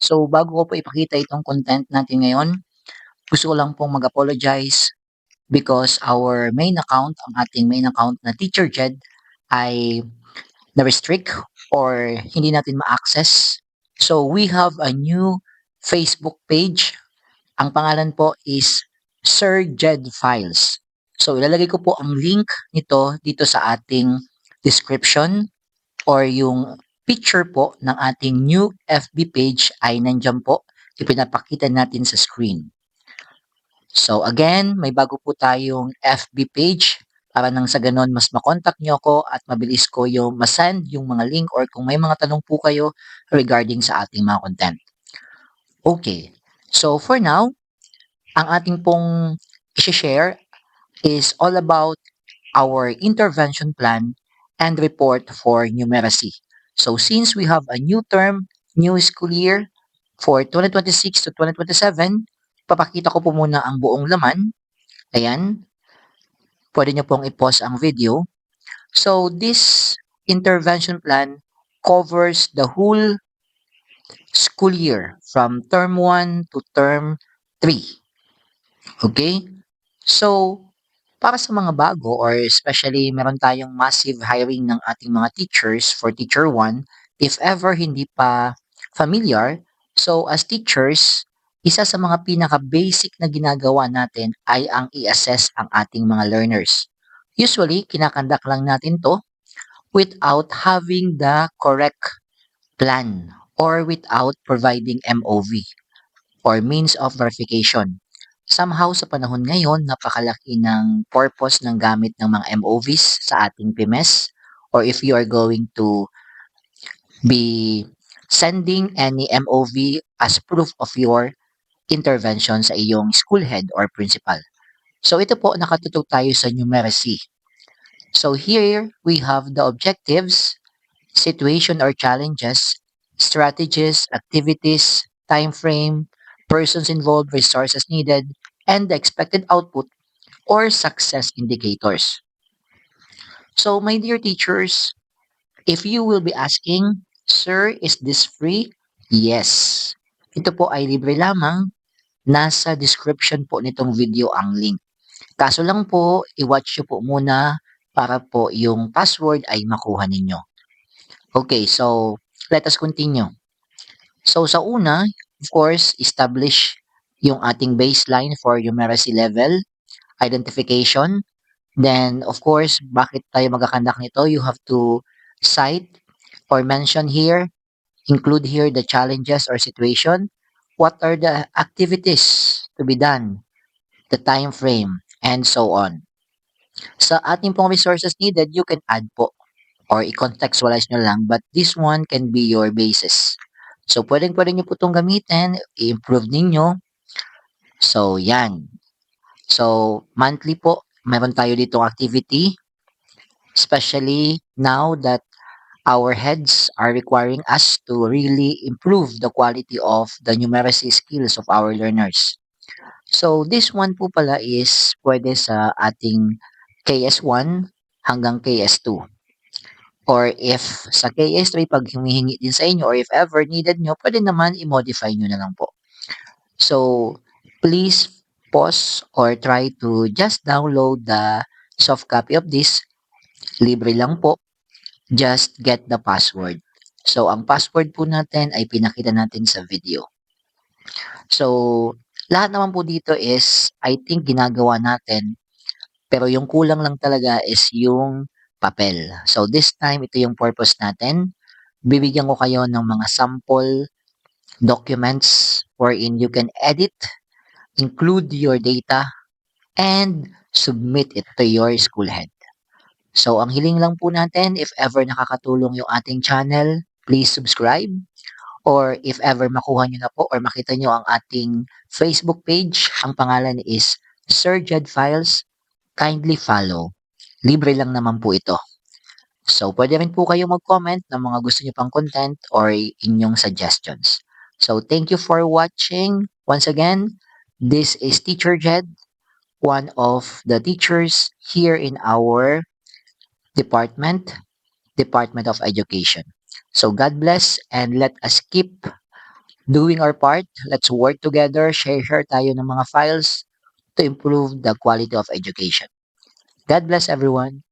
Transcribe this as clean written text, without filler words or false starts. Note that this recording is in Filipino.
So bago ko po ipakita itong content natin ngayon, gusto ko lang pong mag-apologize because our main account, ang ating main account na Teacher Jed ay na-restrict or hindi natin ma-access. So we have a new Facebook page. Ang pangalan po is Sir Jed Files. So ilalagay ko po ang link nito dito sa ating description or yung picture po ng ating new FB page ay nandiyan po. Ipinapakita natin sa screen. So again, may bago po tayong FB page para nang sa ganon mas makontak nyo ako at mabilis ko yung masend yung mga link or kung may mga tanong po kayo regarding sa ating mga content. Okay, so for now, ang ating pong i-share is all about our intervention plan and report for numeracy. So since we have a new term, new school year for 2026 to 2027, papakita ko po muna ang buong laman. Ayan, pwede nyo pong i-pause ang video. So this intervention plan covers the whole school year from term 1 to term 3. Okay? So, para sa mga bago or especially meron tayong massive hiring ng ating mga teachers for Teacher 1, if ever hindi pa familiar, so as teachers, isa sa mga pinaka-basic na ginagawa natin ay ang i-assess ang ating mga learners. Usually, kinakandak lang natin to without having the correct plan or without providing MOV or means of verification. Somehow sa panahon ngayon, napakalaki ng purpose ng gamit ng mga MOVs sa ating PMS or if you are going to be sending any MOV as proof of your intervention sa iyong school head or principal. So ito po, nakatutok tayo sa numeracy. So here we have the objectives, situation or challenges, strategies, activities, time frame, persons involved, resources needed, and the expected output or success indicators. So, my dear teachers, if you will be asking, Sir, is this free? Yes. Ito po ay libre lamang. Nasa description po nitong video ang link. Kaso lang po, i-watch nyo po muna para po yung password ay makuha ninyo. Okay, so let us continue. So sa una, of course, establish yung ating baseline for numeracy level, identification. Then, of course, bakit tayo magkakandak nito? You have to cite or mention here, include here the challenges or situation. What are the activities to be done, the time frame, and so on. Sa ating pong resources needed, you can add po or i-contextualize nyo lang, but this one can be your basis. So, pwedeng-pwede nyo po itong gamitin, i-improve ninyo. So, yan. So, monthly po, meron tayo ditong activity, especially now that our heads are requiring us to really improve the quality of the numeracy skills of our learners. So, this one po pala is pwede sa ating KS1 hanggang KS2. Or if sa KS3 pag humihingi din sa inyo or if ever needed nyo, pwede naman i-modify nyo na lang po. So, please pause or try to just download the soft copy of this. Libre lang po. Just get the password. So, ang password po natin ay pinakita natin sa video. So, lahat naman po dito is, I think, ginagawa natin. Pero yung kulang lang talaga is yung papel. So, this time, ito yung purpose natin. Bibigyan ko kayo ng mga sample documents wherein you can edit, include your data, and submit it to your school head. So, ang hiling lang po natin, if ever nakakatulong yung ating channel, please subscribe. Or if ever makuha nyo na po or makita nyo ang ating Facebook page, ang pangalan is Sir Jed Files, kindly follow. Libre lang naman po ito. So, pwede rin po kayo mag-comment ng mga gusto nyo pang content or inyong suggestions. So, thank you for watching. Once again, this is Teacher Jed, one of the teachers here in our department, Department of Education. So, God bless and let us keep Doing our part, let's work together, share tayo ng mga files to improve the quality of education. God bless everyone.